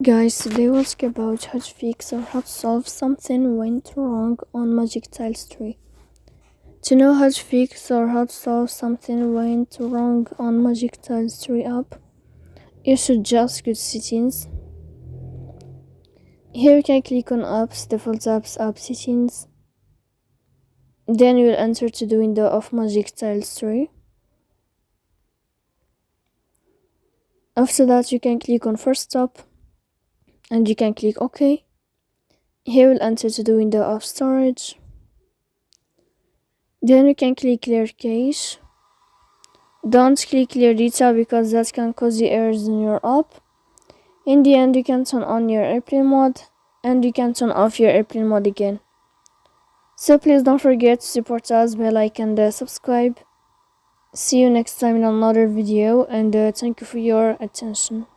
Guys, today we'll talk about how to fix or how to solve something went wrong on Magic Tiles 3. To know how to fix or how to solve something went wrong on Magic Tiles 3 app, you should just go to settings. Here you can click on apps, default apps, app settings. Then you will enter to the window of Magic Tiles 3. After that you can click on first stop and you can click OK. Here we'll enter to the window of storage. Then you can click clear cache. Don't click clear data because that can cause you errors in your app. In the end, you can turn on your airplane mode and you can turn off your airplane mode again. So please don't forget to support us by like and subscribe. See you next time in another video, and thank you for your attention.